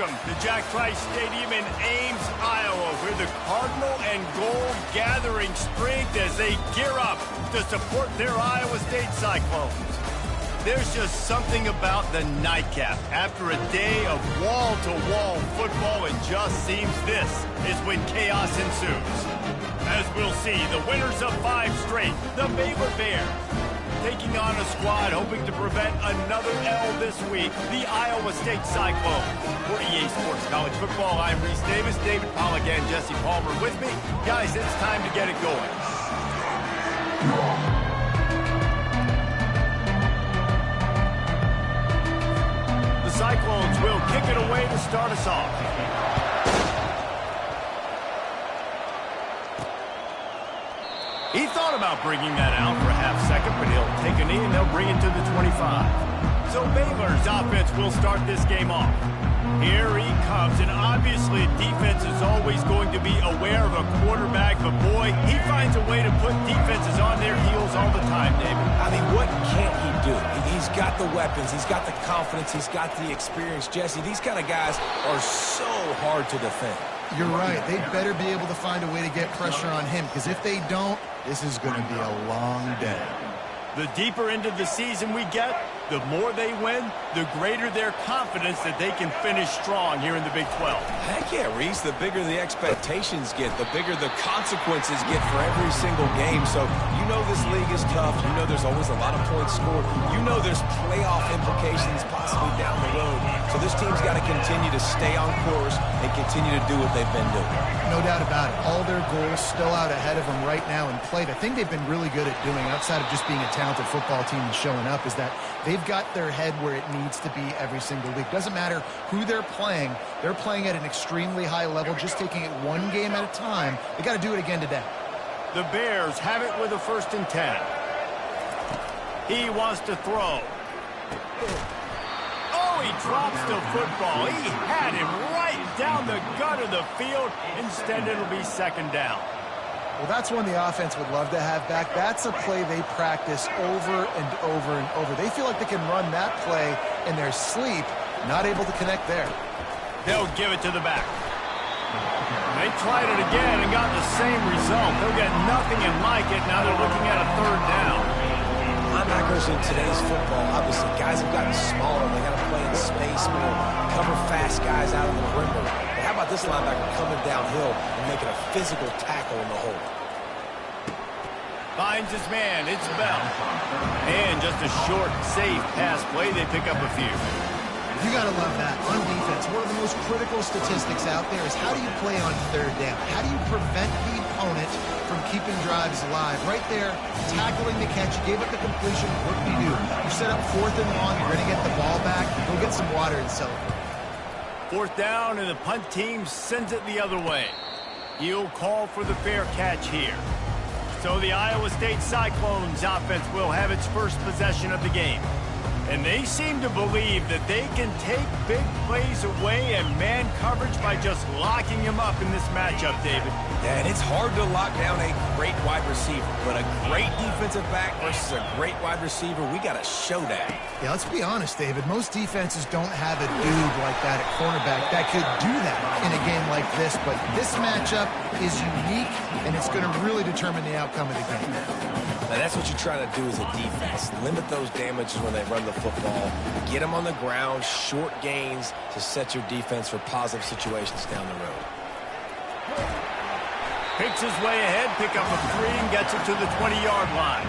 Welcome to Jack Trice Stadium in Ames, Iowa, where the Cardinal and Gold gathering strength as they gear up to support their Iowa State Cyclones. There's just something about the nightcap. After a day of wall-to-wall football, it just seems this is when chaos ensues. As we'll see, the winners of 5 straight, the Baylor Bears, taking on a squad hoping to prevent another L this week, the Iowa State Cyclones. For EA Sports College Football, I'm Reese Davis, David Pollack, and Jesse Palmer with me. Guys, it's time to get it going. The Cyclones will kick it away to start us off. He thought about bringing that out for a half second, but he'll take a knee and they'll bring it to the 25. So Baylor's offense will start this game off. Here he comes, and obviously defense is always going to be aware of a quarterback, but boy, he finds a way to put defenses on their heels all the time, David. I mean, what can't he do? He's got the weapons, he's got the confidence, he's got the experience. Jesse, these kind of guys are so hard to defend. You're right. They better be able to find a way to get pressure on him, because if they don't, this is going to be a long day. The deeper into the season we get, the more they win, the greater their confidence that they can finish strong here in the Big 12. Heck yeah, Reese. The bigger the expectations get, the bigger the consequences get for every single game. So you know this league is tough. You know there's always a lot of points scored. You know there's playoff implications possibly down the road. So this team's got to continue to stay on course and continue to do what they've been doing. No doubt about it. All their goals still out ahead of them right now in play. The thing they've been really good at doing, outside of just being a talented football team and showing up, is that they've got their head where it needs to be every single week. Doesn't matter who they're playing at an extremely high level, just taking it one game at a time. They got to do it again today. The Bears have it with a 1st and 10. He wants to throw. Oh, he drops the football. He had him right down the gut of the field. Instead, it'll be 2nd down. Well, that's one the offense would love to have back. That's a play they practice over and over and over. They feel like they can run that play in their sleep, not able to connect there. They'll give it to the back. They tried it again and got the same result. They'll get nothing and like it. Now they're looking at a 3rd down. Linebackers in today's football, obviously, guys have gotten smaller. They got to play in space more, cover fast guys out of the perimeter. But how about this linebacker coming downhill and making a physical tackle in the hole? Finds his man. It's Bell. And just a short, safe pass play. They pick up a few. You got to love that. On defense, one of the most critical statistics out there is how do you play on 3rd down? How do you prevent the opponent from keeping drives alive? Right there, tackling the catch, you gave up the completion. What do? You set up 4th and long, you're going to get the ball back. Go get some water and celebrate. 4th down, and the punt team sends it the other way. He'll call for the fair catch here. So the Iowa State Cyclones offense will have its first possession of the game. And they seem to believe that they can take big plays away and man coverage by just locking him up in this matchup, David. Yeah, and it's hard to lock down a great wide receiver, but a great defensive back versus a great wide receiver, we got to show that. Yeah, let's be honest, David. Most defenses don't have a dude like that at cornerback that could do that in a game like this, but this matchup is unique, and it's going to really determine the outcome of the game. Now, that's what you try to do as a defense. Limit those damages when they run the football. Get them on the ground, short gains to set your defense for positive situations down the road. Picks his way ahead, pick up a 3, and gets it to the 20-yard line.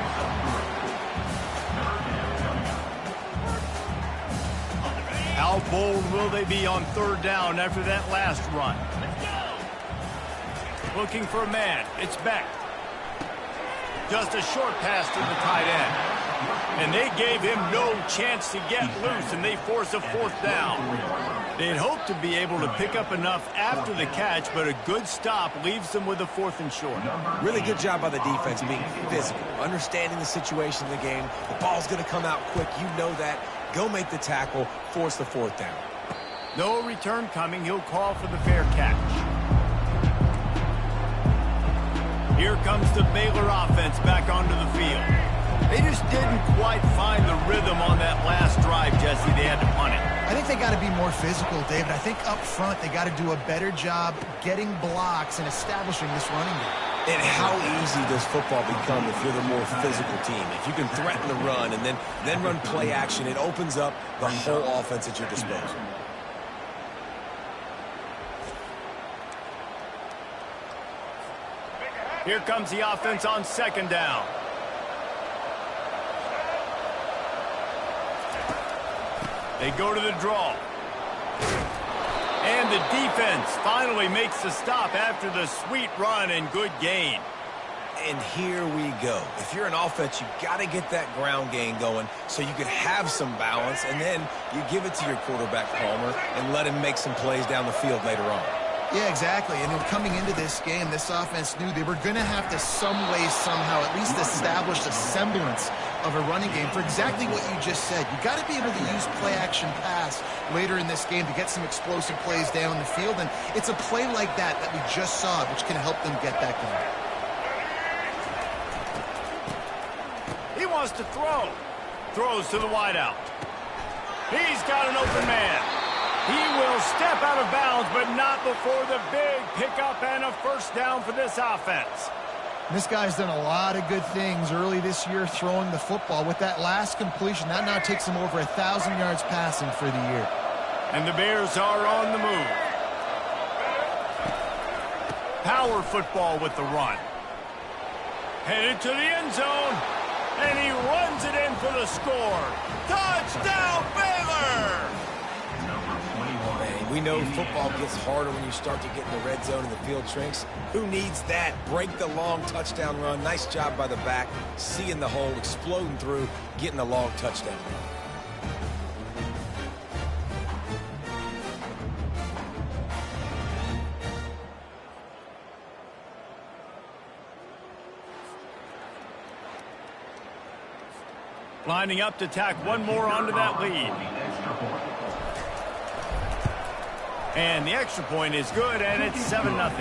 How bold will they be on 3rd down after that last run? Looking for a man. It's Beck. Just a short pass to the tight end. And they gave him no chance to get loose, and they force a 4th down. They'd hoped to be able to pick up enough after the catch, but a good stop leaves them with a 4th and short. Really good job by the defense being physical, understanding the situation in the game. The ball's going to come out quick. You know that. Go make the tackle, force the 4th down. No return coming. He'll call for the fair catch. Here comes the Baylor offense back onto the field. They just didn't quite find the rhythm on that last drive, Jesse. They had to punt it. I I think they got to be more physical, David. I think up front they got to do a better job getting blocks and establishing this running game. And how easy does football become if you're the more physical team? If you can threaten the run and then run play action, it opens up the whole offense at your disposal. Here comes the offense on second down. They go to the draw. And the defense finally makes the stop after the sweet run and good gain. And here we go. If you're an offense, you got to get that ground game going so you can have some balance, and then you give it to your quarterback, Palmer, and let him make some plays down the field later on. Yeah, exactly. And coming into this game, this offense knew they were going to have to some way, somehow, at least establish a semblance of a running game for exactly what you just said. You got to be able to use play-action pass later in this game to get some explosive plays down the field. And it's a play like that we just saw, which can help them get that going. He wants to throw. Throws to the wideout. He's got an open man. He will step out of bounds, but not before the big pickup and a first down for this offense. This guy's done a lot of good things early this year throwing the football. With that last completion, that now takes him over 1,000 yards passing for the year. And the Bears are on the move. Power football with the run. Headed to the end zone. And he runs it in for the score. Touchdown, Baylor! We know football gets harder when you start to get in the red zone and the field shrinks. Who needs that? Break the long touchdown run. Nice job by the back. Seeing the hole, exploding through, getting a long touchdown run. Lining up to tack one more onto that lead. And the extra point is good, and it's 7-0.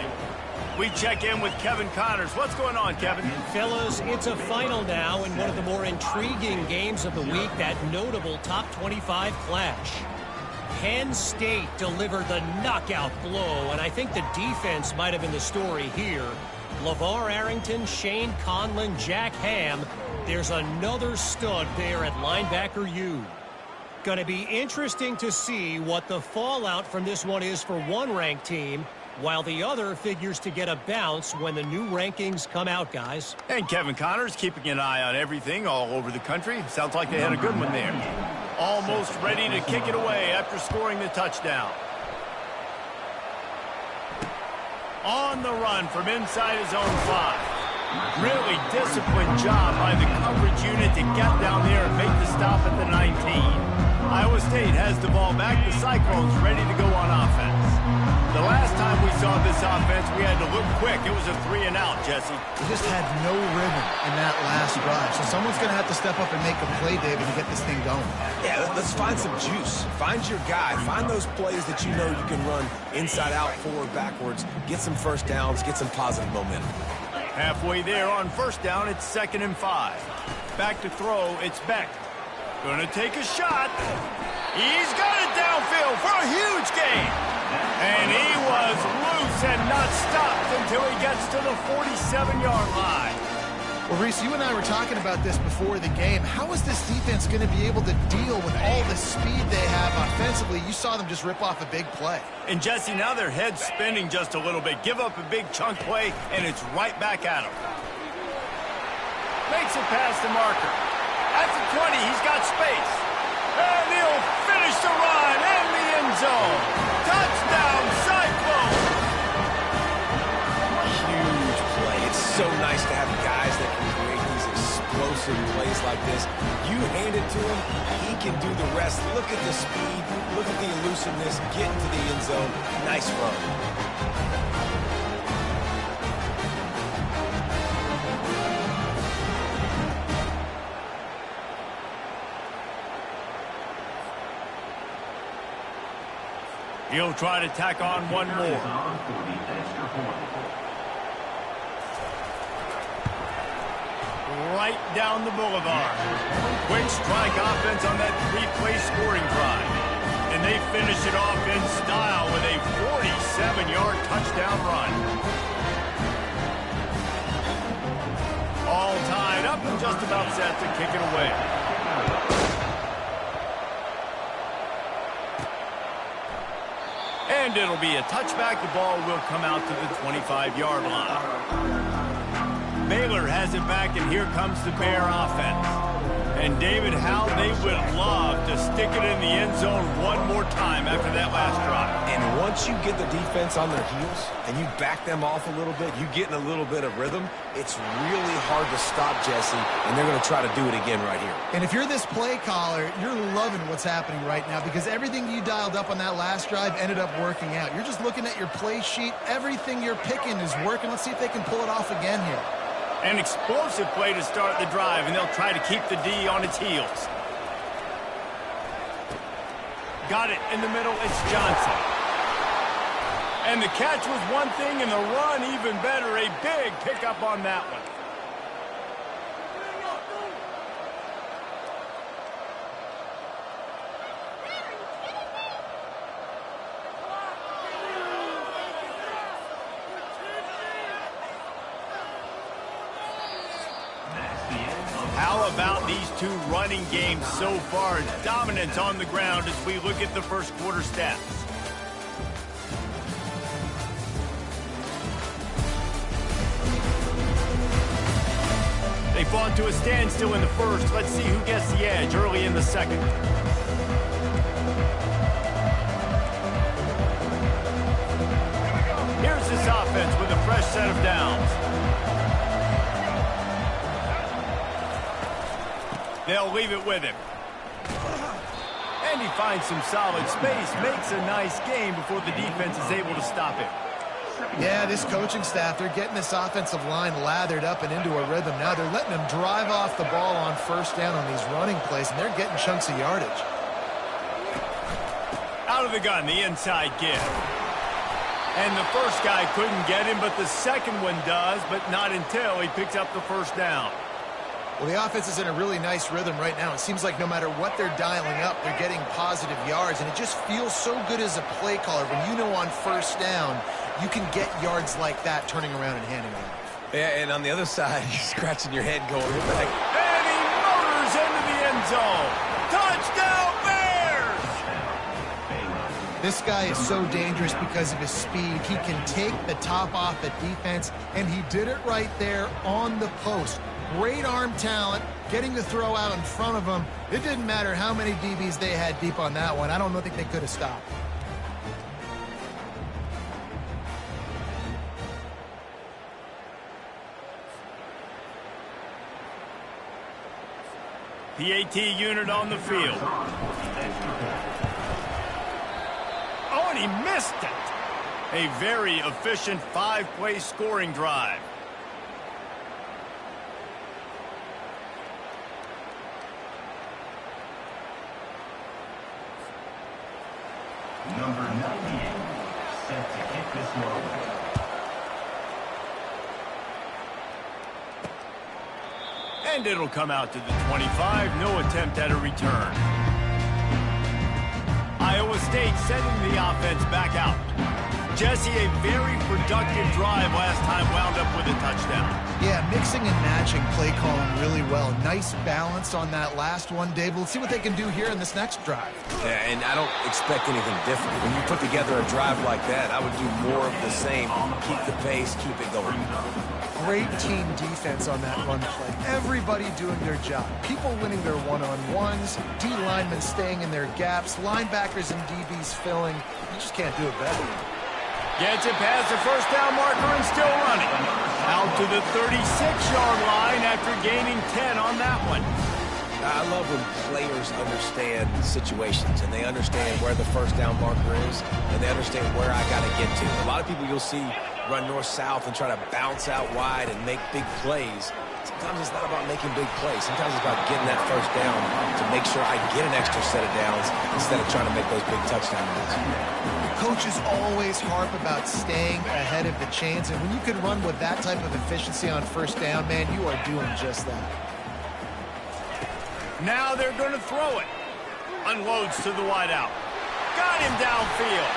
We check in with Kevin Connors. What's going on, Kevin? Fellas, it's a final now in one of the more intriguing games of the week, that notable top 25 clash. Penn State delivered the knockout blow, and I think the defense might have been the story here. LeVar Arrington, Shane Conlon, Jack Ham. There's another stud there at linebacker U. Going to be interesting to see what the fallout from this one is for one ranked team, while the other figures to get a bounce when the new rankings come out, guys. And Kevin Connors keeping an eye on everything all over the country. Sounds like they had a good one there. Almost ready to kick it away after scoring the touchdown. On the run from inside his own 5. Really disciplined job by the coverage unit to get down there and make the stop at the 19. Iowa State has the ball back. The Cyclones ready to go on offense. The last time we saw this offense, we had to look quick. It was a 3-and-out, Jesse. They just had no rhythm in that last drive. So someone's going to have to step up and make a play, David, to get this thing going. Yeah, let's find some juice. Find your guy. Find those plays that you know you can run inside out, forward, backwards. Get some first downs. Get some positive momentum. Halfway there on first down, it's 2nd and 5. Back to throw, it's Beck. Gonna take a shot. He's got it downfield for a huge gain. And he was loose and not stopped until he gets to the 47-yard line. Well, Reese, you and I were talking about this before the game. How is this defense going to be able to deal with all the speed they have offensively? You saw them just rip off a big play. And, Jesse, now their head's spinning just a little bit. Give up a big chunk play, and it's right back at him. Makes it past the marker. At the 20, he's got space. And he'll finish the run in the end zone. Touchdown, Cyclone! Huge play. It's so nice to have guys that can create these explosive plays like this. You hand it to him, he can do the rest. Look at the speed. Look at the elusiveness. Get into the end zone. Nice run. He'll try to tack on one more. Right down the boulevard. Quick strike offense on that 3-play scoring drive. and they finish it off in style with a 47-yard touchdown run. All tied up and just about set to kick it away. And it'll be a touchback. The ball will come out to the 25-yard line. Baylor has it back, and here comes the Bear offense. And, David, how they would love to stick it in the end zone one more time after that last drive. And once you get the defense on their heels and you back them off a little bit, you get in a little bit of rhythm, it's really hard to stop, Jesse, and they're going to try to do it again right here. And if you're this play caller, you're loving what's happening right now because everything you dialed up on that last drive ended up working out. You're just looking at your play sheet. Everything you're picking is working. Let's see if they can pull it off again here. An explosive play to start the drive, and they'll try to keep the D on its heels. Got it in the middle. It's Johnson. And the catch was one thing, and the run even better. A big pickup on that one. How about these two running games so far? Dominance on the ground as we look at the first quarter stats. They fought to a standstill in the first. Let's see who gets the edge early in the second. Here's this offense with a fresh set of downs. They'll leave it with him. And he finds some solid space, makes a nice game before the defense is able to stop him. Yeah, this coaching staff, they're getting this offensive line lathered up and into a rhythm. Now they're letting them drive off the ball on first down on these running plays, and they're getting chunks of yardage. Out of the gun, the inside give. And the first guy couldn't get him, but the second one does, but not until he picks up the first down. Well, the offense is in a really nice rhythm right now. It seems like no matter what they're dialing up, they're getting positive yards, and it just feels so good as a play caller when you know on first down you can get yards like that turning around and handing it off. Yeah, and on the other side, you're scratching your head going, what the heck? And he motors into the end zone. Touchdown, Bears! This guy is so dangerous because of his speed. He can take the top off the defense, and he did it right there on the post. Great arm talent, getting the throw out in front of them. It didn't matter how many DBs they had deep on that one. I don't think they could have stopped. PAT unit on the field. Oh, and he missed it. A very efficient five-play scoring drive. Number 98, set to kick this one. And it'll come out to the 25. No attempt at a return. Iowa State sending the offense back out. Jesse, a very productive drive last time, wound up with a touchdown. Yeah, mixing and matching play calling really well. Nice balance on that last one, Dave. Let's see what they can do here in this next drive. Yeah, and I don't expect anything different. When you put together a drive like that, I would do more of the same. Keep the pace, keep it going. Great team defense on that run play. Everybody doing their job. People winning their one-on-ones, D linemen staying in their gaps, linebackers and DBs filling. You just can't do it better. Gets it past the first down marker and still running. Out to the 36-yard line after gaining 10 on that one. I love when players understand situations and they understand where the first down marker is and they understand where I got to get to. A lot of people you'll see run north-south and try to bounce out wide and make big plays. Sometimes it's not about making big plays. Sometimes it's about getting that first down to make sure I get an extra set of downs instead of trying to make those big touchdown runs. Coaches always harp about staying ahead of the chains, and when you can run with that type of efficiency on first down, man, you are doing just that. Now they're going to throw it. Unloads to the wideout. got him downfield.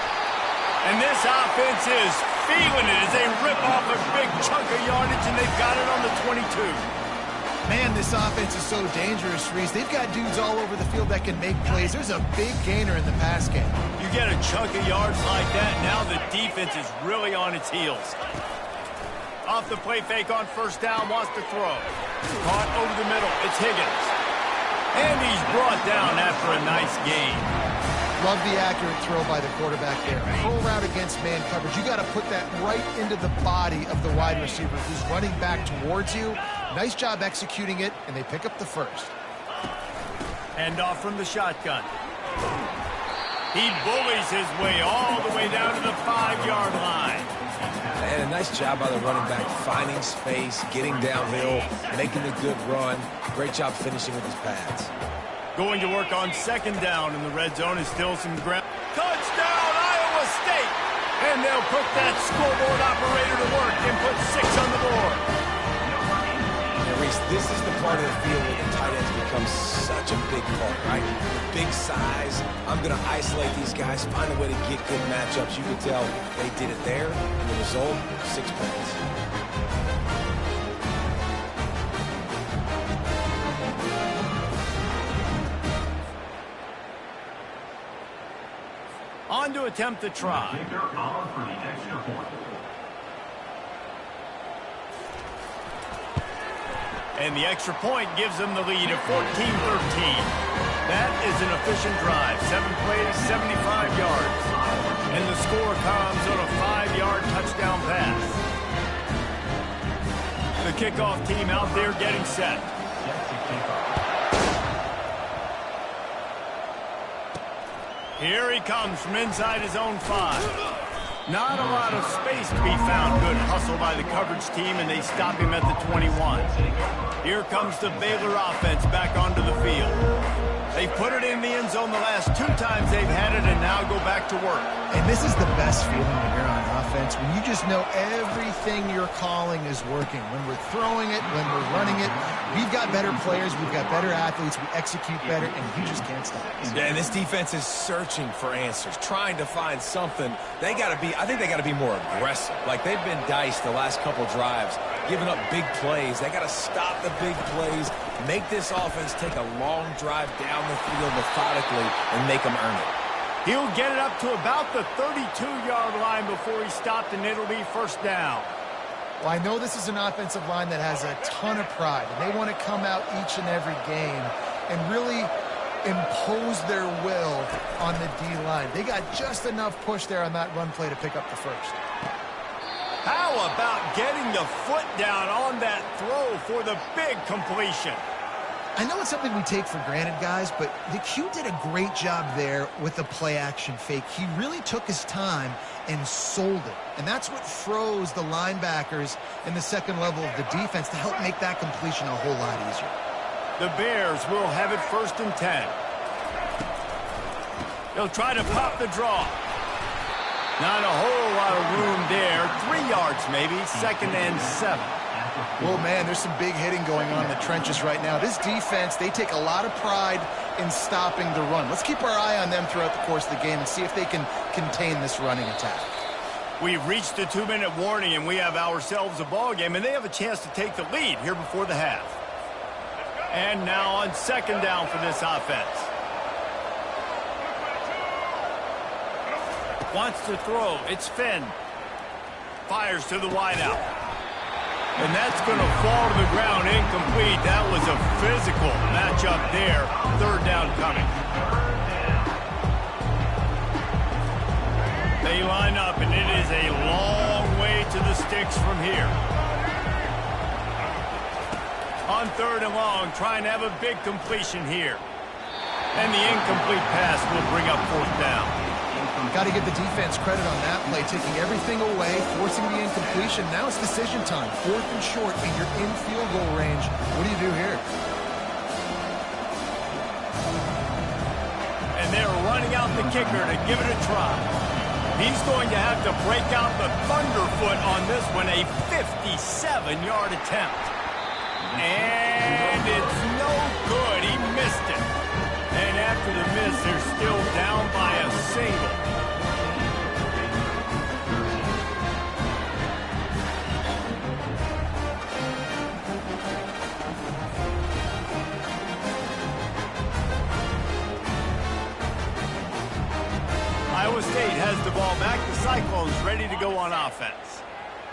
And this offense is feeling it as they rip off a big chunk of yardage, and they've got it on the 22. Man, this offense is so dangerous, Reese. They've got dudes all over the field that can make plays. There's a big gainer in the pass game. You get a chunk of yards like that, now the defense is really on its heels. Off the play fake on first down, wants to throw. Caught over the middle, it's Higgins. And he's brought down after a nice gain. Love the accurate throw by the quarterback there. Pro route against man coverage. You got to put that right into the body of the wide receiver who's running back towards you. Nice job executing it, and they pick up the first. Hand off from the shotgun. He bullies his way all the way down to the 5-yard line. And a nice job by the running back, finding space, getting downhill, making a good run. Great job finishing with his pads. Going to work on second down in the red zone is still some ground. Touchdown, Iowa State! And they'll put that scoreboard operator to work and put 6 on the board. And Reese, this is the part of the field where the tight ends become such a big part, right? Big size. I'm going to isolate these guys, find a way to get good matchups. You can tell they did it there, and the result, 6 points. On to attempt the try. Kicker on for the extra point. And the extra point gives them the lead of 14-13. That is an efficient drive. 7 plays, 75 yards. And the score comes on a 5-yard touchdown pass. The kickoff team out there getting set. Set to kick off. Here he comes from inside his own 5. Not a lot of space to be found. Good hustle by the coverage team, and they stop him at the 21. Here comes the Baylor offense back onto the field. They've put it in the end zone the last 2 times they've had it, and now go back to work. And this is the best feeling when you're on offense, when you just know everything you're calling is working. When we're throwing it, when we're running it, we've got better players, we've got better athletes, we execute better, and you just can't stop us. Yeah, and this defense is searching for answers, trying to find something. I think they got to be more aggressive. Like, they've been diced the last couple drives, giving up big plays. They got to stop the big plays, make this offense take a long drive down the field methodically, and make them earn it. He'll get it up to about the 32-yard line before he stopped, and it'll be first down. Well, I know this is an offensive line that has a ton of pride, and they want to come out each and every game and really impose their will on the D-line. They got just enough push there on that run play to pick up the first. How about getting the foot down on that throw for the big completion? I know it's something we take for granted, guys, but the Q did a great job there with the play-action fake. He really took his time and sold it. And that's what froze the linebackers in the second level of the defense to help make that completion a whole lot easier. The Bears will have it 1st and 10. They'll try to pop the draw. Not a whole lot of room there. 3 yards maybe, 2nd and 7. Well, man, there's some big hitting going on in the trenches right now. This defense, they take a lot of pride in stopping the run. Let's keep our eye on them throughout the course of the game and see if they can contain this running attack. We've reached the 2-minute warning, and we have ourselves a ball game, and they have a chance to take the lead here before the half. And now on 2nd down for this offense. Wants to throw. It's Finn. Fires to the wideout. And that's going to fall to the ground incomplete. That was a physical matchup there. 3rd down coming. They line up, and it is a long way to the sticks from here. On 3rd and long, trying to have a big completion here. And the incomplete pass will bring up 4th down. Got to give the defense credit on that play, taking everything away, forcing the incompletion. Now it's decision time. 4th and short, and you're in field goal range. What do you do here? And they're running out the kicker to give it a try. He's going to have to break out the thunderfoot on this one, a 57-yard attempt. And it's no good. He missed it. And after the miss, they're still down by a single. Iowa State has the ball back. The Cyclones ready to go on offense.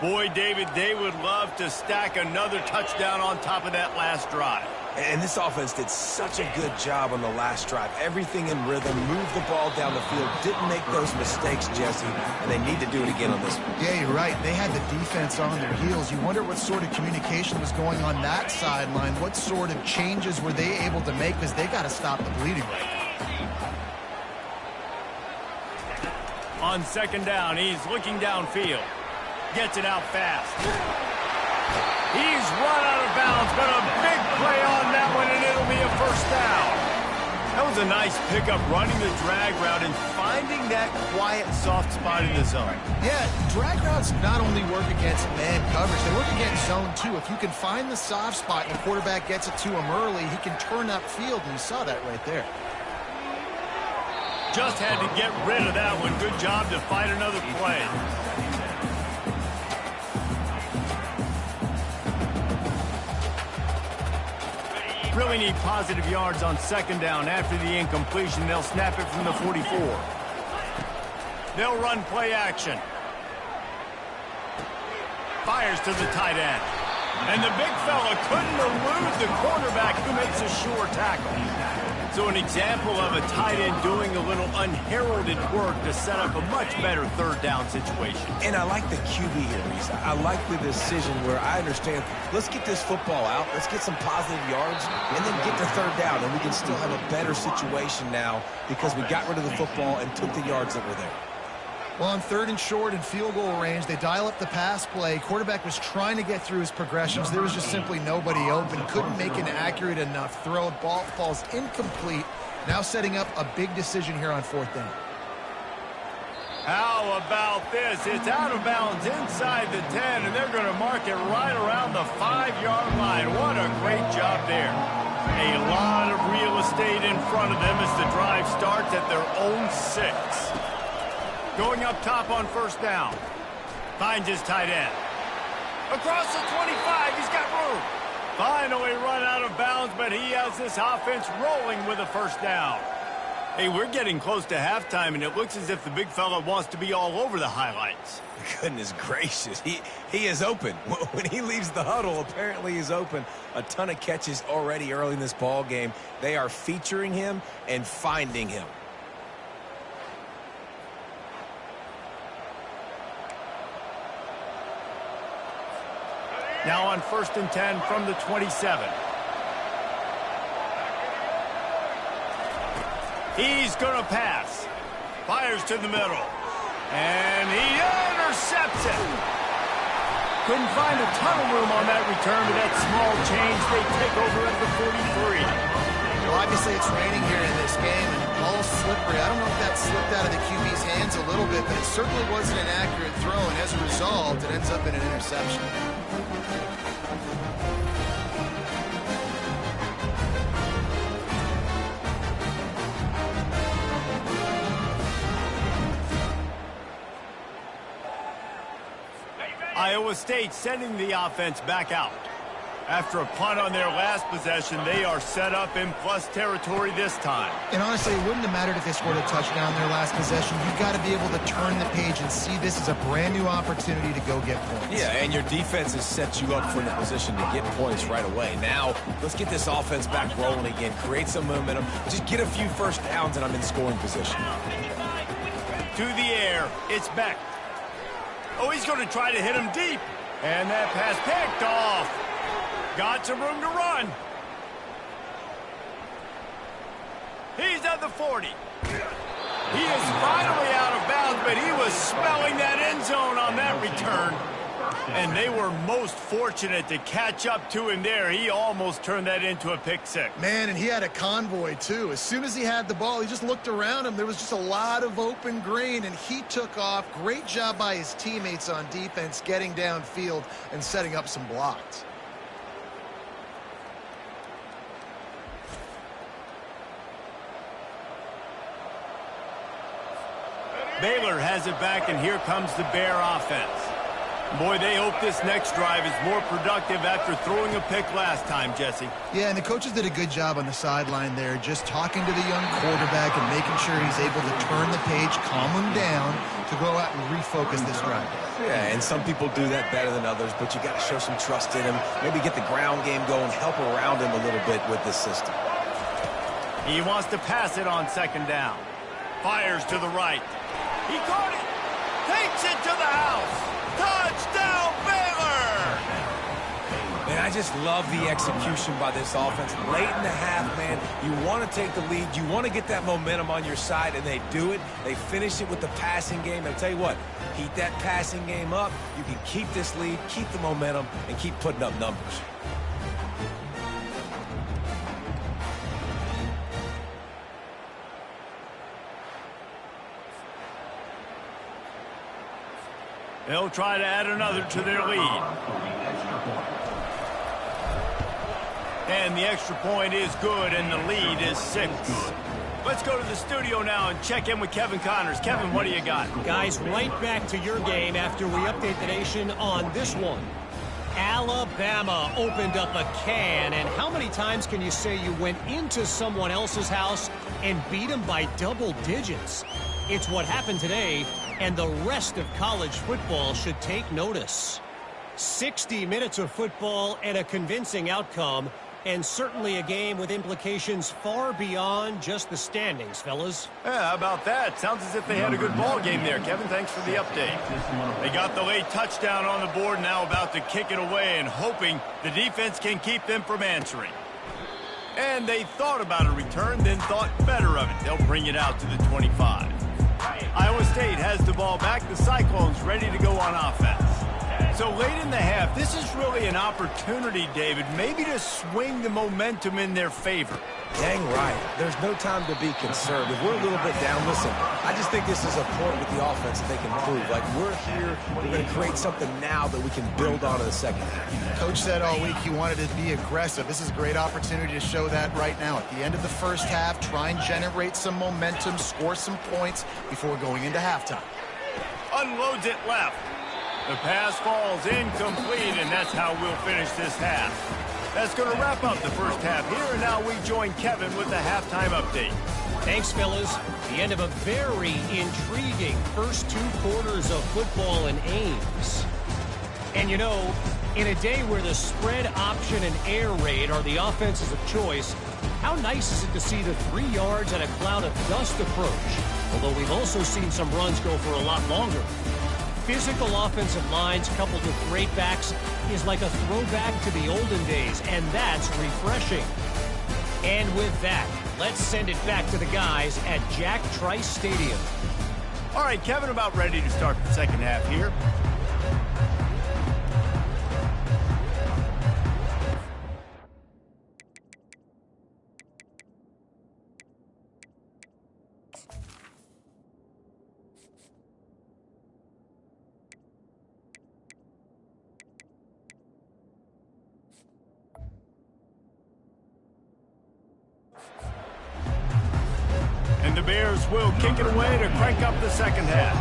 Boy, David, they would love to stack another touchdown on top of that last drive. And this offense did such a good job on the last drive. Everything in rhythm, moved the ball down the field, didn't make those mistakes, Jesse, and they need to do it again on this one. Yeah, you're right. They had the defense on their heels. You wonder what sort of communication was going on that sideline. What sort of changes were they able to make, because they got to stop the bleeding right now. On second down, he's looking downfield. Gets it out fast. He's run out of bounds, but a big play on that one, and it'll be a first down. That was a nice pickup, running the drag route and finding that quiet, soft spot in the zone. Yeah, drag routes not only work against man coverage, they work against zone too. If you can find the soft spot and the quarterback gets it to him early, he can turn upfield, and you saw that right there. Just had to get rid of that one. Good job to fight another play. Really need positive yards on second down. After the incompletion, they'll snap it from the 44. They'll run play action. Fires to the tight end. And the big fella couldn't elude the quarterback, who makes a sure tackle. So an example of a tight end doing a little unheralded work to set up a much better third down situation. And I like the QB here, Reese. I like the decision where I understand, let's get this football out, let's get some positive yards, and then get to third down, and we can still have a better situation now because we got rid of the football and took the yards that were there. Well, on third and short and field goal range, they dial up the pass play. Quarterback was trying to get through his progressions. There was just simply nobody open. Couldn't make an accurate enough throw. Ball falls incomplete. Now setting up a big decision here on fourth down. How about this? It's out of bounds inside the 10, and they're going to mark it right around the 5-yard line. What a great job there. A lot of real estate in front of them as the drive starts at their own 6. Going up top on first down. Finds his tight end. Across the 25, he's got room. Finally run out of bounds, but he has this offense rolling with a first down. Hey, we're getting close to halftime, and it looks as if the big fella wants to be all over the highlights. Goodness gracious, he is open. When he leaves the huddle, apparently he's open. A ton of catches already early in this ball game. They are featuring him and finding him. Now on first and 10 from the 27. He's going to pass. Fires to the middle. And he intercepts it. Couldn't find a ton of room on that return, but that small change, they take over at the 43. Well, obviously it's raining here in this game, and the ball's slippery. I don't know if that slipped out of the QB's hands a little bit, but it certainly wasn't an accurate throw, and as a result, it ends up in an interception. Iowa State sending the offense back out. After a punt on their last possession, they are set up in plus territory this time. And honestly, it wouldn't have mattered if they scored a touchdown in their last possession. You've got to be able to turn the page and see this as a brand new opportunity to go get points. Yeah, and your defense has set you up for the position to get points right away. Now, let's get this offense back rolling again, create some momentum, just get a few first downs, and I'm in scoring position. To the air, it's Beck. Oh, he's going to try to hit him deep. And that pass picked off. Got some room to run. He's at the 40. He is finally out of bounds, but he was smelling that end zone on that return. And they were most fortunate to catch up to him there. He almost turned that into a pick six. Man, and he had a convoy, too. As soon as he had the ball, he just looked around him. There was just a lot of open green, and he took off. Great job by his teammates on defense, getting downfield and setting up some blocks. Baylor has it back, and here comes the Bear offense. Boy, they hope this next drive is more productive after throwing a pick last time, Jesse. Yeah, and the coaches did a good job on the sideline there, just talking to the young quarterback and making sure he's able to turn the page, calm him down to go out and refocus this drive. Yeah, and some people do that better than others, but you got to show some trust in him, maybe get the ground game going, help around him a little bit with this system. He wants to pass it on second down. Fires to the right. He caught it. Takes it to the house. Touchdown, Baylor! Man, I just love the execution by this offense. Late in the half, man, you want to take the lead. You want to get that momentum on your side, and they do it. They finish it with the passing game. I'll tell you what, keep that passing game up. You can keep this lead, keep the momentum, and keep putting up numbers. They'll try to add another to their lead. And the extra point is good, and the lead is 6. Let's go to the studio now and check in with Kevin Connors. Kevin, what do you got? Guys, right back to your game after we update the nation on this one. Alabama opened up a can, and how many times can you say you went into someone else's house and beat them by double digits? It's what happened today, and the rest of college football should take notice. 60 minutes of football and a convincing outcome, and certainly a game with implications far beyond just the standings, fellas. Yeah, how about that? Sounds as if they had a good ball game there. Kevin, thanks for the update. They got the late touchdown on the board, now about to kick it away and hoping the defense can keep them from answering. And they thought about a return, then thought better of it. They'll bring it out to the 25. Iowa State has the ball back. The Cyclones ready to go on offense. So late in the half, this is really an opportunity, David, maybe to swing the momentum in their favor. Dang right. There's no time to be conservative. We're a little bit down. Listen, I just think this is a point with the offense that they can prove. Like, we're here, we're going to create something now that we can build on in the second half. Coach said all week he wanted to be aggressive. This is a great opportunity to show that right now. At the end of the first half, try and generate some momentum, score some points before going into halftime. Unloads it left. The pass falls incomplete, and that's how we'll finish this half. That's going to wrap up the first half here, and now we join Kevin with the halftime update. Thanks, fellas. The end of a very intriguing first 2 quarters of football in Ames. And you know, in a day where the spread option and air raid are the offenses of choice, how nice is it to see the 3 yards and a cloud of dust approach? Although we've also seen some runs go for a lot longer. Physical offensive lines coupled with great backs is like a throwback to the olden days, and that's refreshing. And with that, let's send it back to the guys at Jack Trice Stadium. All right, Kevin, about ready to start the second half here. And the Bears will kick it away to crank up the second half.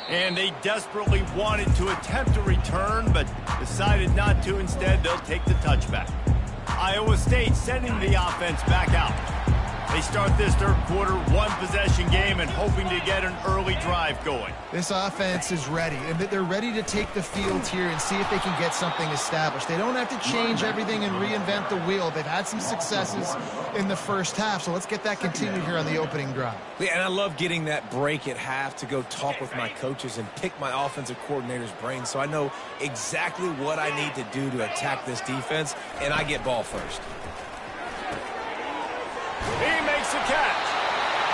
And they desperately wanted to attempt a return, but decided not to. Instead, they'll take the touchback. Iowa State sending the offense back out. They start this third quarter, 1-possession game, and hoping to get an early drive going. This offense is ready, and they're ready to take the field here and see if they can get something established. They don't have to change everything and reinvent the wheel. They've had some successes in the first half, so let's get that continued here on the opening drive. Yeah, and I love getting that break at half to go talk with my coaches and pick my offensive coordinator's brain so I know exactly what I need to do to attack this defense, and I get ball first. He makes a catch.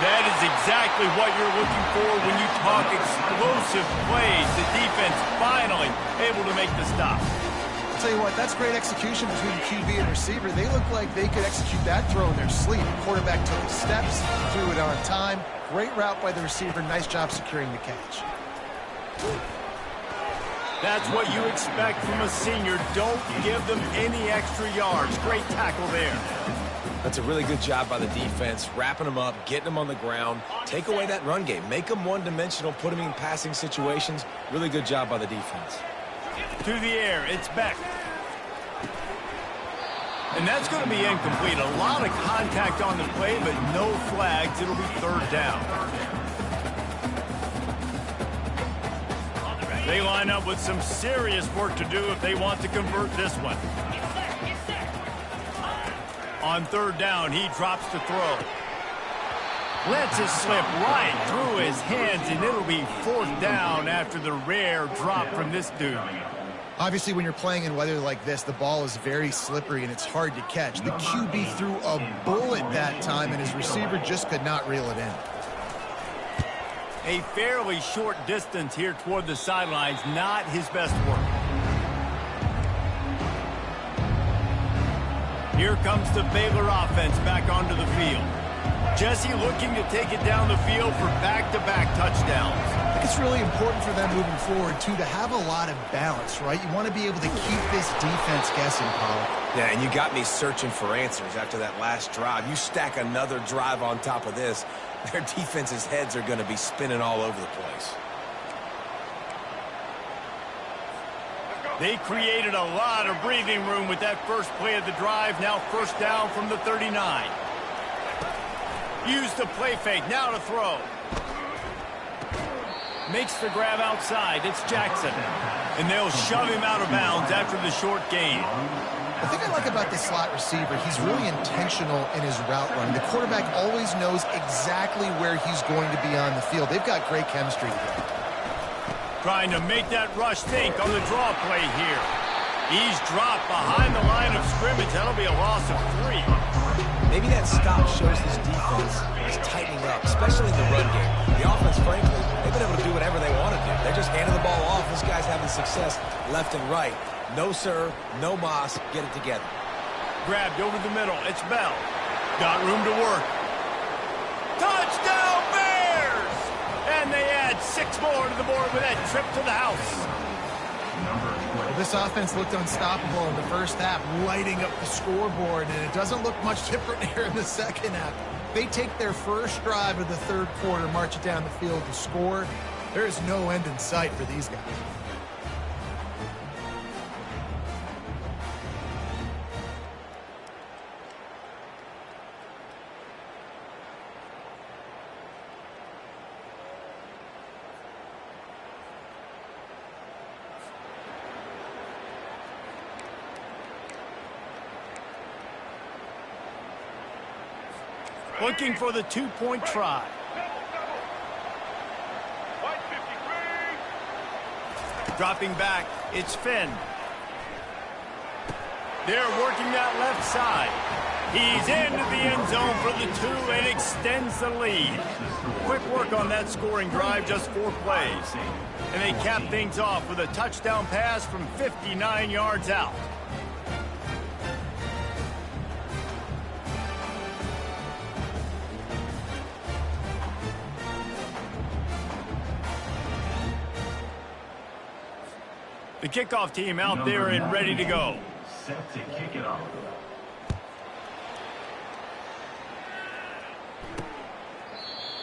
That is exactly what you're looking for when you talk explosive plays. The defense finally able to make the stop. I'll tell you what, that's great execution between QB and receiver. They look like they could execute that throw in their sleep. The quarterback took the steps, threw it on time. Great route by the receiver. Nice job securing the catch. That's what you expect from a senior. Don't give them any extra yards. Great tackle there. That's a really good job by the defense, wrapping them up, getting them on the ground. Take away that run game. Make them one-dimensional, put them in passing situations. Really good job by the defense. To the air, it's Beck. And that's going to be incomplete. A lot of contact on the play, but no flags. It'll be third down. They line up with some serious work to do if they want to convert this one. On third down, he drops to throw. Lets it slip right through his hands, and it'll be fourth down after the rare drop from this dude. Obviously, when you're playing in weather like this, the ball is very slippery and it's hard to catch. The QB threw a bullet that time, and his receiver just could not reel it in. A fairly short distance here toward the sidelines, not his best work. Here comes the Baylor offense back onto the field. Jesse looking to take it down the field for back-to-back touchdowns. I think it's really important for them moving forward, too, to have a lot of balance, right? You want to be able to keep this defense guessing, Paul. Yeah, and you got me searching for answers after that last drive. You stack another drive on top of this, their defense's heads are going to be spinning all over the place. They created a lot of breathing room with that first play of the drive. Now first down from the 39. Use the play fake. Now to throw. Makes the grab outside. It's Jackson. And they'll shove him out of bounds after the short gain. The thing I like about this slot receiver, he's really intentional in his route running. The quarterback always knows exactly where he's going to be on the field. They've got great chemistry together. Trying to make that rush think on the draw play here. He's dropped behind the line of scrimmage. That'll be a loss of 3. Maybe that stop shows this defense is tightening up, especially in the run game. The offense, frankly, they've been able to do whatever they want to do. They're just handing the ball off. This guy's having success left and right. No sir, no Moss. Get it together. Grabbed over the middle. It's Bell. Got room to work. Touchdown, Bears! And they add 6 more to the board with that trip to the house. Well, this offense looked unstoppable in the first half, lighting up the scoreboard, and it doesn't look much different here in the second half. They take their first drive of the third quarter, march it down the field to score. There is no end in sight for these guys. Looking for the 2-point try. Dropping back, it's Finn. They're working that left side. He's into the end zone for the 2 and extends the lead. Quick work on that scoring drive, just 4 plays. And they cap things off with a touchdown pass from 59 yards out. The kickoff team out there and ready to go. Set to kick it off.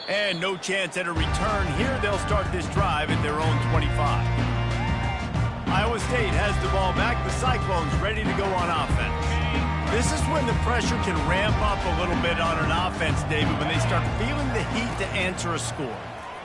And no chance at a return here. They'll start this drive at their own 25. Iowa State has the ball back. The Cyclones ready to go on offense. This is when the pressure can ramp up a little bit on an offense, David, when they start feeling the heat to answer a score.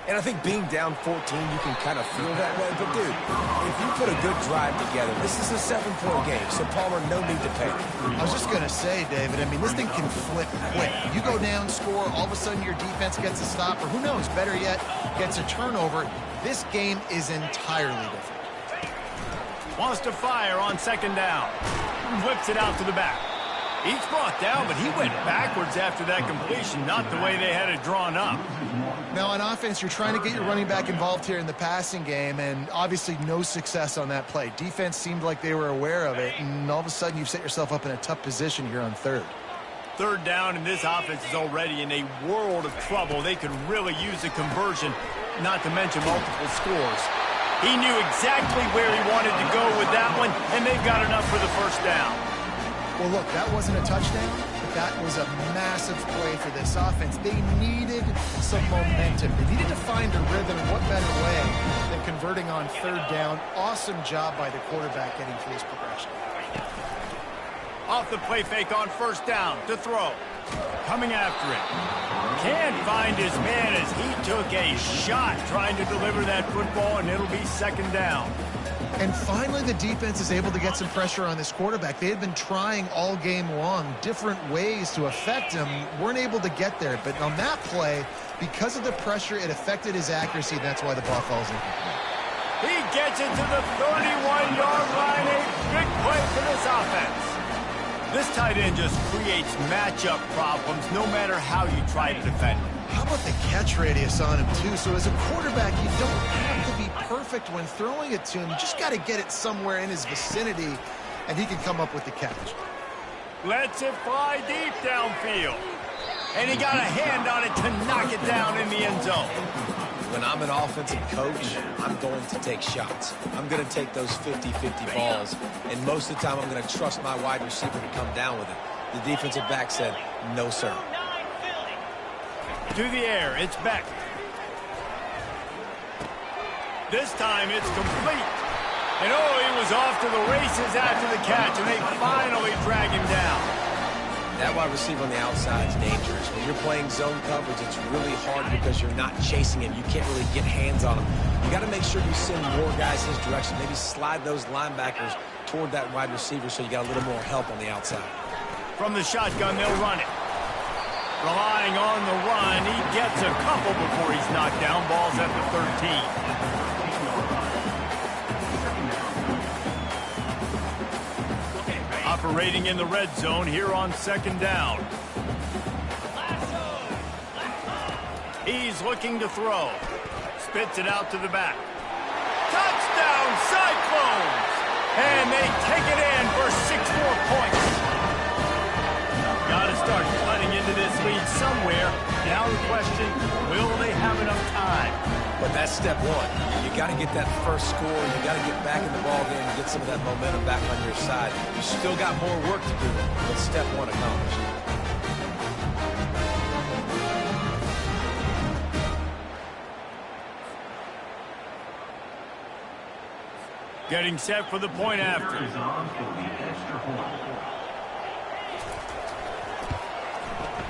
And I think being down 14, you can kind of feel that way. But, dude, if you put a good drive together, this is a 7-point game. So, Palmer, no need to panic. I was just going to say, David, I mean, this thing can flip quick. You go down, score, all of a sudden your defense gets a stop, or who knows, better yet, gets a turnover. This game is entirely different. Wants to fire on second down. Whips it out to the back. He's brought down, but he went backwards after that completion, not the way they had it drawn up. Now, on offense, you're trying to get your running back involved here in the passing game, and obviously no success on that play. Defense seemed like they were aware of it, and all of a sudden you've set yourself up in a tough position here on third. Third down, and this offense is already in a world of trouble. They could really use a conversion, not to mention multiple scores. He knew exactly where he wanted to go with that one, and they've got enough for the first down. Well, look, that wasn't a touchdown, but that was a massive play for this offense. They needed some momentum. They needed to find a rhythm, and what better way than converting on third down. Awesome job by the quarterback getting through his progression. Off the play fake on first down to throw. Coming after it. Can't find his man as he took a shot trying to deliver that football, and it'll be second down. And finally, the defense is able to get some pressure on this quarterback. They had been trying all game long different ways to affect him. Weren't able to get there. But on that play, because of the pressure, it affected his accuracy. That's why the ball falls in. He gets it to the 31-yard line. A big play for this offense. This tight end just creates matchup problems no matter how you try to defend him. How about the catch radius on him, too? So as a quarterback, you don't have to be perfect when throwing it to him. You just got to get it somewhere in his vicinity, and he can come up with the catch. Lets it fly deep downfield. And he got a hand on it to knock it down in the end zone. When I'm an offensive coach, I'm going to take shots. I'm going to take those 50-50 balls, and most of the time I'm going to trust my wide receiver to come down with it. The defensive back said, no, sir. To the air, it's Beck. This time it's complete. And oh, he was off to the races after the catch, and they finally drag him down. That wide receiver on the outside is dangerous. When you're playing zone coverage, it's really hard because you're not chasing him. You can't really get hands on him. You got to make sure you send more guys his direction. Maybe slide those linebackers toward that wide receiver so you got a little more help on the outside. From the shotgun, they'll run it. Relying on the run, he gets a couple before he's knocked down. Ball's at the 13. Operating in the red zone here on second down. He's looking to throw. Spits it out to the back. Touchdown, Cyclones! And they take it in for 6 more points. Got to start cutting into this lead somewhere. Now the question, will they have enough time? But that's step one. You got to get that first score. You got to get back in the ball game and get some of that momentum back on your side. You still got more work to do, but step one accomplished. Getting set for the point after.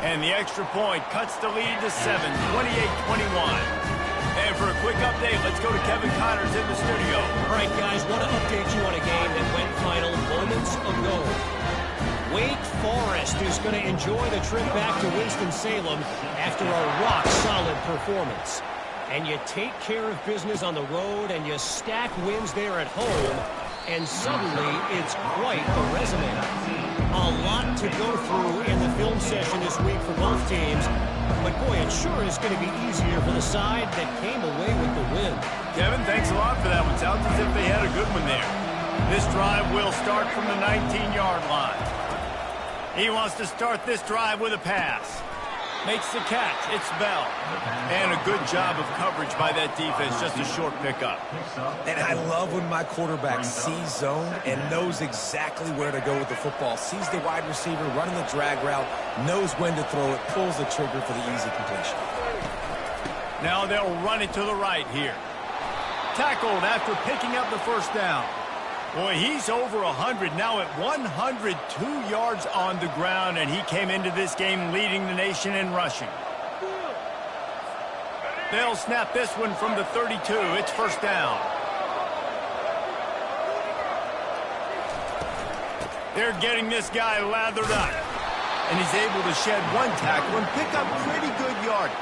And the extra point cuts the lead to 7, 28-21. And for a quick update, let's go to Kevin Connors in the studio. All right, guys, want to update you on a game that went final moments ago. Wake Forest is going to enjoy the trip back to Winston-Salem after a rock-solid performance. And you take care of business on the road, and you stack wins there at home, and suddenly it's quite a resume. A lot to go through in the film session this week for both teams. But, boy, it sure is going to be easier for the side that came away with the win. Kevin, thanks a lot for that one. Sounds as if they had a good one there. This drive will start from the 19-yard line. He wants to start this drive with a pass. Makes the catch. It's Bell. And a good job of coverage by that defense. Just a short pickup. And I love when my quarterback sees zone and knows exactly where to go with the football. Sees the wide receiver running the drag route, knows when to throw it, pulls the trigger for the easy completion. Now they'll run it to the right here. Tackled after picking up the first down. Boy, he's over 100, now at 102 yards on the ground, and he came into this game leading the nation in rushing. They'll snap this one from the 32. It's first down. They're getting this guy lathered up, and he's able to shed one tackle and pick up pretty good yardage.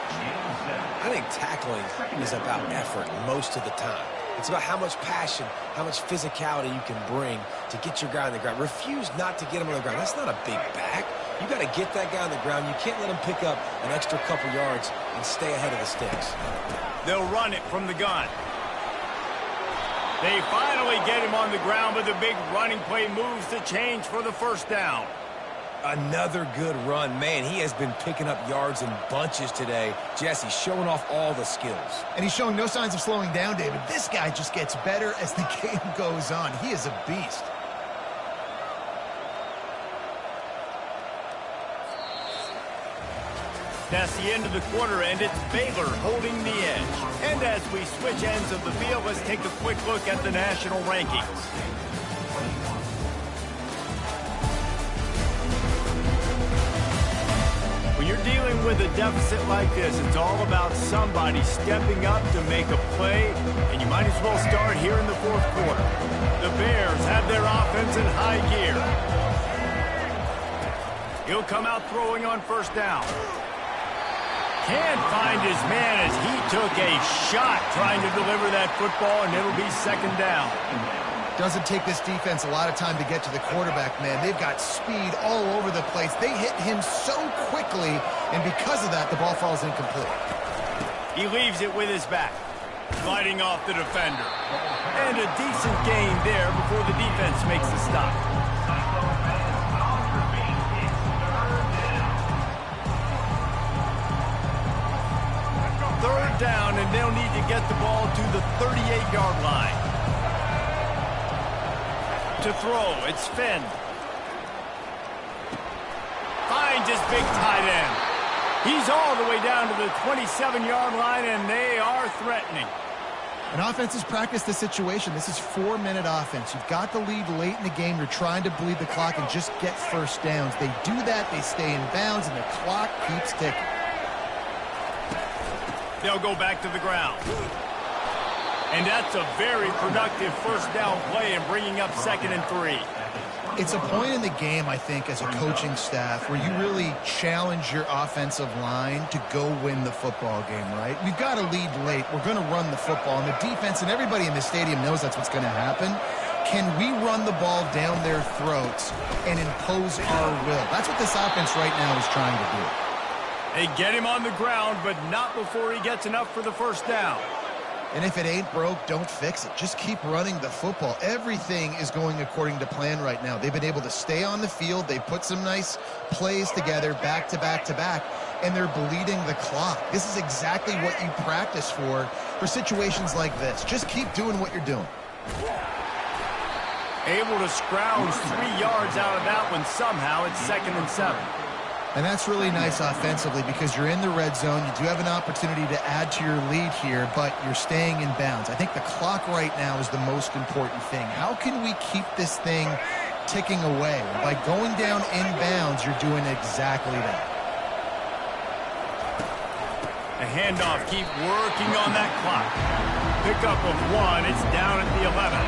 I think tackling is about effort most of the time. It's about how much passion, how much physicality you can bring to get your guy on the ground. Refuse not to get him on the ground. That's not a big back. You got to get that guy on the ground. You can't let him pick up an extra couple yards and stay ahead of the sticks. They'll run it from the gun. They finally get him on the ground, but the big running play moves the change for the first down. Another good run. Man, he has been picking up yards in bunches today. Jesse showing off all the skills. And he's showing no signs of slowing down, David. This guy just gets better as the game goes on. He is a beast. That's the end of the quarter, and it's Baylor holding the edge. And as we switch ends of the field, let's take a quick look at the national rankings. When you're dealing with a deficit like this, it's all about somebody stepping up to make a play, and you might as well start here in the fourth quarter. The Bears have their offense in high gear. He'll come out throwing on first down. Can't find his man as he took a shot trying to deliver that football, and it'll be second down. Doesn't take this defense a lot of time to get to the quarterback, man. They've got speed all over the place. They hit him so quickly, and because of that, the ball falls incomplete. He leaves it with his back, gliding off the defender. And a decent gain there before the defense makes the stop. Third down, and they'll need to get the ball to the 38-yard line. To throw, it's Finn. Finds his big tight end. He's all the way down to the 27-yard line, and they are threatening. And offenses practice the situation. This is 4-minute offense. You've got the lead late in the game. You're trying to bleed the clock and just get first downs. They do that, they stay in bounds, and the clock keeps ticking. They'll go back to the ground. And that's a very productive first down play and bringing up 2nd and 3. It's a point in the game, I think, as a coaching staff where you really challenge your offensive line to go win the football game, right? We've got to lead late. We're going to run the football. And the defense and everybody in the stadium knows that's what's going to happen. Can we run the ball down their throats and impose our will? That's what this offense right now is trying to do. They get him on the ground, but not before he gets enough for the first down. And if it ain't broke, don't fix it. Just keep running the football. Everything is going according to plan right now. They've been able to stay on the field. They put some nice plays together back to back to back, and they're bleeding the clock. This is exactly what you practice for situations like this. Just keep doing what you're doing. Able to scrounge 3 yards out of that one somehow. It's 2nd and 7. And that's really nice offensively because you're in the red zone. You do have an opportunity to add to your lead here, but you're staying in bounds. I think the clock right now is the most important thing. How can we keep this thing ticking away? By going down in bounds, you're doing exactly that. The handoff, keep working on that clock. Pick up of 1. It's down at the 11.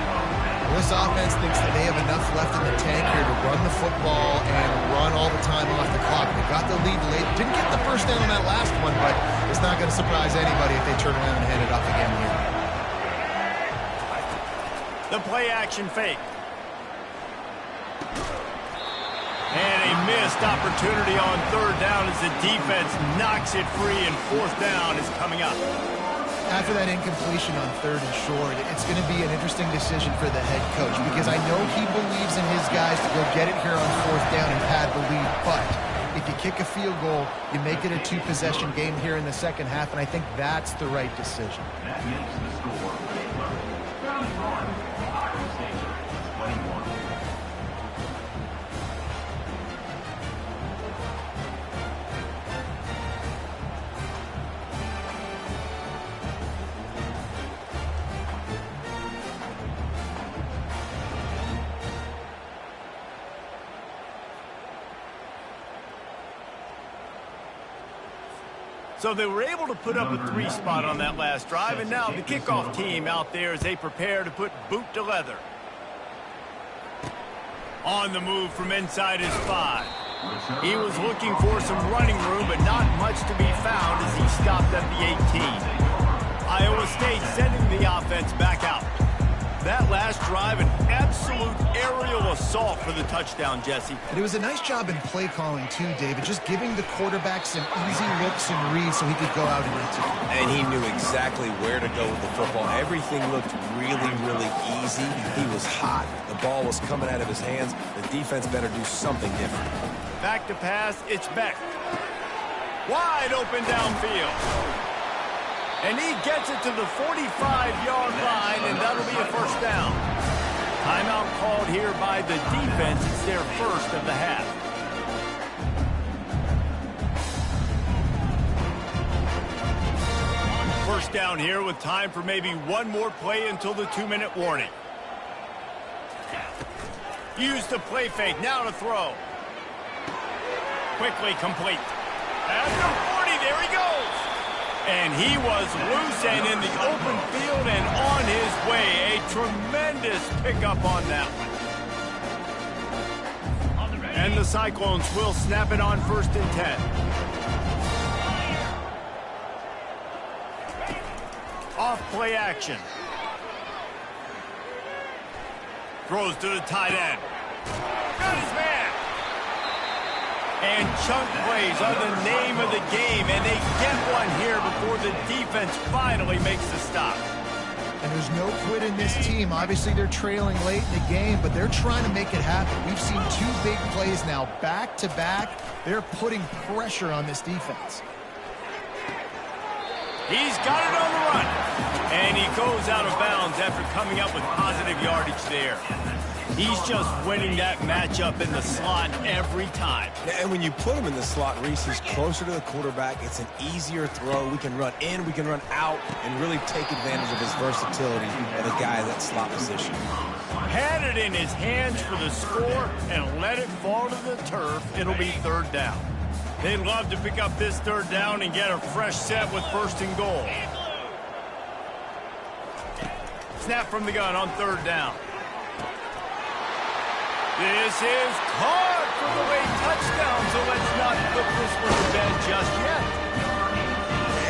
This offense thinks that they have enough left in the tank here to run the football and run all the time off the clock. They got the lead late. Didn't get the first down on that last one, but it's not going to surprise anybody if they turn around and hand it off again here. The play action fake. And a missed opportunity on third down as the defense knocks it free, and fourth down is coming up. After that incompletion on third and short, it's going to be an interesting decision for the head coach because I know he believes in his guys to go get it here on fourth down and pad the lead. But if you kick a field goal, you make it a 2-possession game here in the second half, and I think that's the right decision. That makes the score. Round 1, Ohio State, 21. So they were able to put up a 3 spot on that last drive, and now the kickoff team out there as they prepare to put boot to leather. On the move from inside his 5. He was looking for some running room, but not much to be found as he stopped at the 18. Iowa State sending the offense back out. That last drive, an absolute aerial assault for the touchdown, Jesse. And it was a nice job in play calling, too, David, just giving the quarterback some easy looks and reads so he could go out and execute. And he knew exactly where to go with the football. Everything looked really, really easy. He was hot. The ball was coming out of his hands. The defense better do something different. Back to pass, it's Beck. Wide open downfield. And he gets it to the 45-yard line, and that'll be a first down. Timeout called here by the defense. It's their first of the half. First down here with time for maybe one more play until the 2-minute warning. Use the play fake, now to throw. Quickly complete. At the 40, there he goes. And he was loose and in the open field and on his way. A tremendous pickup on that one. And the Cyclones will snap it on 1st and 10. Off play action. Throws to the tight end. Got his man. And chunk plays are the name of the game, and they get one here before the defense finally makes the stop. And there's no quit in this team. Obviously, they're trailing late in the game, but they're trying to make it happen. We've seen 2 big plays now, back-to-back. They're putting pressure on this defense. He's got it on the run. And he goes out of bounds after coming up with positive yardage there. He's just winning that matchup in the slot every time. And when you put him in the slot, Reese, he's closer to the quarterback. It's an easier throw. We can run in, we can run out, and really take advantage of his versatility and the guy in that slot position. Had it in his hands for the score and let it fall to the turf. It'll be 3rd down. They'd love to pick up this 3rd down and get a fresh set with 1st and goal. Snap from the gun on 3rd down. This is caught for the late touchdown, so let's not put this one to bed just yet.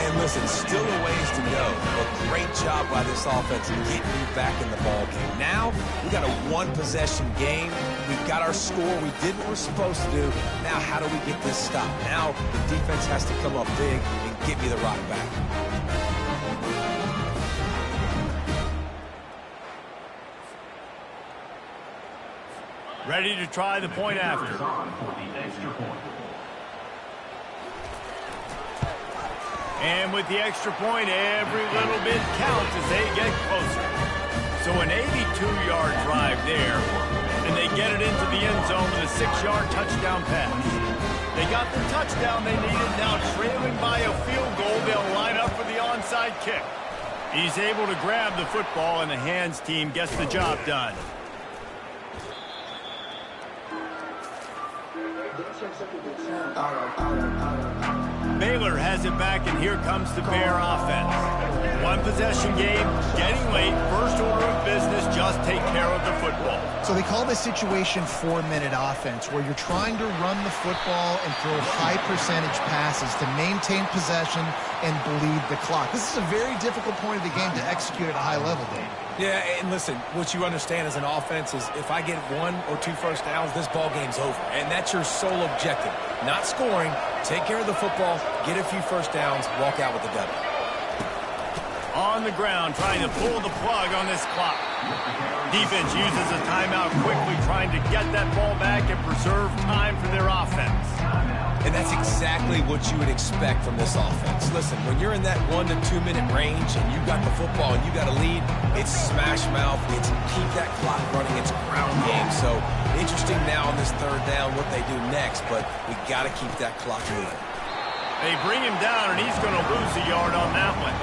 And listen, still a ways to go, but great job by this offense in getting you back in the ball game. Now, we got a 1-possession game. We've got our score. We did what we're supposed to do. Now, how do we get this stopped? Now, the defense has to come up big and give me the rock back. Ready to try the point after. And with the extra point, every little bit counts as they get closer. So an 82-yard drive there, and they get it into the end zone with a 6-yard touchdown pass. They got the touchdown they needed. Now trailing by a field goal, they'll line up for the onside kick. He's able to grab the football, and the hands team gets the job done. Baylor has it back, and here comes the Bear offense. 1-possession game, getting late, first order of business, just take care of the football. So they call this situation 4-minute offense, where you're trying to run the football and throw high-percentage passes to maintain possession and bleed the clock. This is a very difficult point of the game to execute at a high level, Dave. Yeah, and listen, what you understand as an offense is if I get 1 or 2 first downs, this ball game's over. And that's your sole objective. Not scoring, take care of the football, get a few first downs, walk out with the W. On the ground, trying to pull the plug on this clock. Defense uses a timeout quickly, trying to get that ball back and preserve time for their offense. And that's exactly what you would expect from this offense. Listen, when you're in that 1 to 2 minute range and you got the football and you got a lead, it's smash mouth, it's keep that clock running, it's ground game. So interesting now on this 3rd down what they do next, but we got to keep that clock moving. They bring him down, and he's going to lose a yard on that one.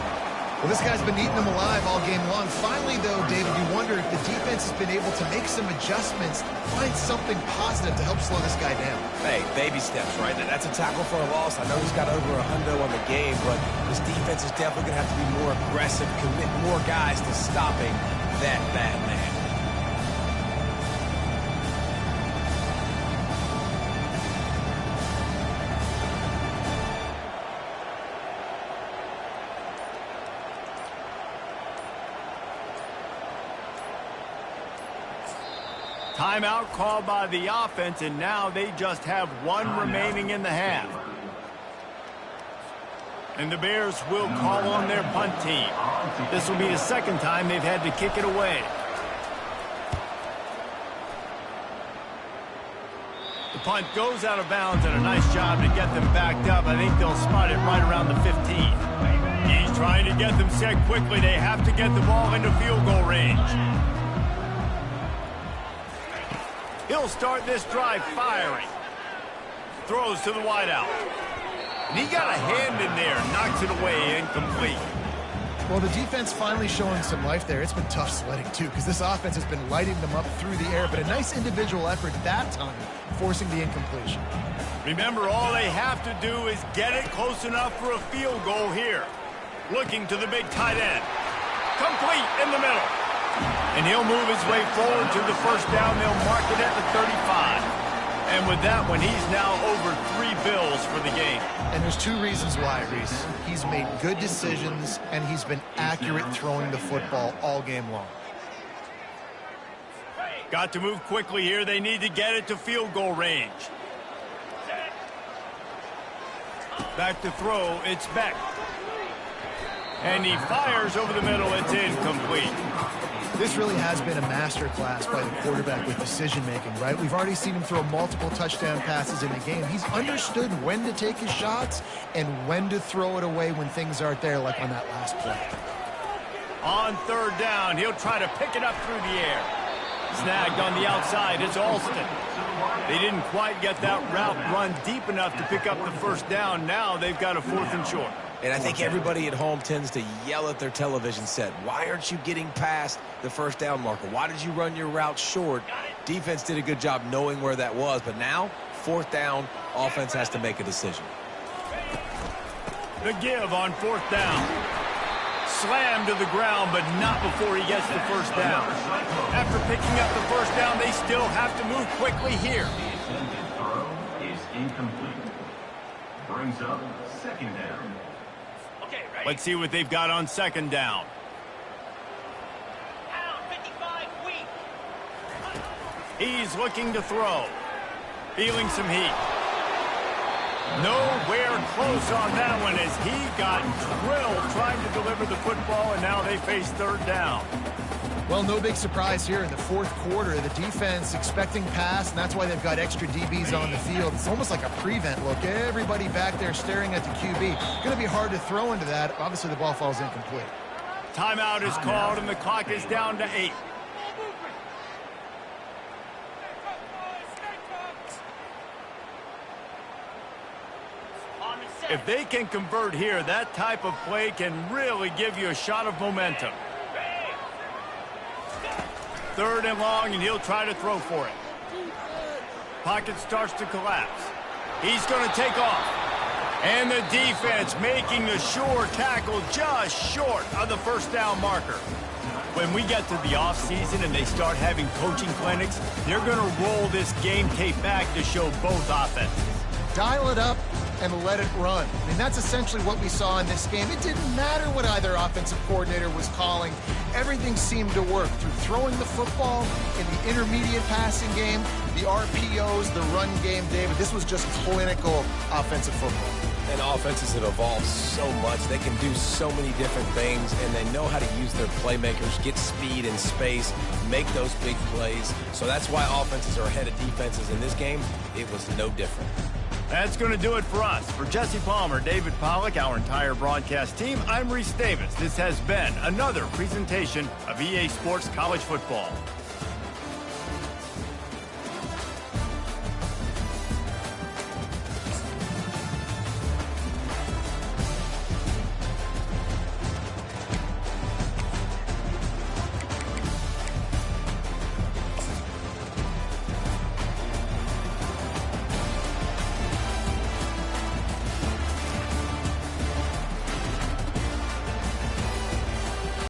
Well, this guy's been eating them alive all game long. Finally, though, David, you wonder if the defense has been able to make some adjustments, find something positive to help slow this guy down. Hey, baby steps, right? That's a tackle for a loss. I know he's got over a hundo on the game, but this defense is definitely going to have to be more aggressive, commit more guys to stopping that bad man. Timeout called by the offense, and now they just have 1 remaining in the half. And the Bears will call on their punt team. This will be the 2nd time they've had to kick it away. The punt goes out of bounds, and a nice job to get them backed up. I think they'll spot it right around the 15. He's trying to get them set quickly. They have to get the ball into field goal range. He'll start this drive firing. Throws to the wideout. And he got a hand in there, knocks it away, incomplete. Well, the defense finally showing some life there. It's been tough sledding, too, because this offense has been lighting them up through the air, but a nice individual effort that time, forcing the incompletion. Remember, all they have to do is get it close enough for a field goal here. Looking to the big tight end. Complete in the middle. And he'll move his way forward to the first down. They'll mark it at the 35. And with that one, he's now over 3 bills for the game. And there's 2 reasons why, Reese. He's made good decisions, and he's been accurate throwing the football all game long. Got to move quickly here. They need to get it to field goal range. Back to throw. It's Beck. And he fires over the middle. It's incomplete. This really has been a masterclass by the quarterback with decision-making, right? We've already seen him throw multiple touchdown passes in the game. He's understood when to take his shots and when to throw it away when things aren't there, like on that last play. On third down, he'll try to pick it up through the air. Snagged on the outside, it's Alston. They didn't quite get that route run deep enough to pick up the first down. Now they've got a 4th and short. And I think everybody at home tends to yell at their television set. Why aren't you getting past the first down marker? Why did you run your route short? Defense did a good job knowing where that was. But now, 4th down, offense has to make a decision. The give on 4th down. Slammed to the ground, but not before he gets the first down. After picking up the first down, they still have to move quickly here. The throw is incomplete. Brings up 2nd down. Let's see what they've got on 2nd down. He's looking to throw. Feeling some heat. Nowhere close on that one as he got drilled trying to deliver the football, and now they face 3rd down. Well, no big surprise here in the 4th quarter. The defense expecting pass, and that's why they've got extra DBs on the field. It's almost like a prevent look. Everybody back there staring at the QB. Going to be hard to throw into that. Obviously, the ball falls incomplete. Timeout is called, and the clock is down to 8. If they can convert here, that type of play can really give you a shot of momentum. 3rd and long, and he'll try to throw for it. Pocket starts to collapse. He's going to take off. And the defense making the sure tackle just short of the first down marker. When we get to the offseason and they start having coaching clinics, they're going to roll this game tape back to show both offenses. Dial it up and let it run. I mean, that's essentially what we saw in this game. It didn't matter what either offensive coordinator was calling. Everything seemed to work through throwing the football in the intermediate passing game, the RPOs, the run game, David. This was just clinical offensive football. And offenses have evolved so much. They can do so many different things, and they know how to use their playmakers, get speed and space, make those big plays. So that's why offenses are ahead of defenses in this game. It was no different. That's going to do it for us. For Jesse Palmer, David Pollack, our entire broadcast team, I'm Reese Davis. This has been another presentation of EA Sports College Football.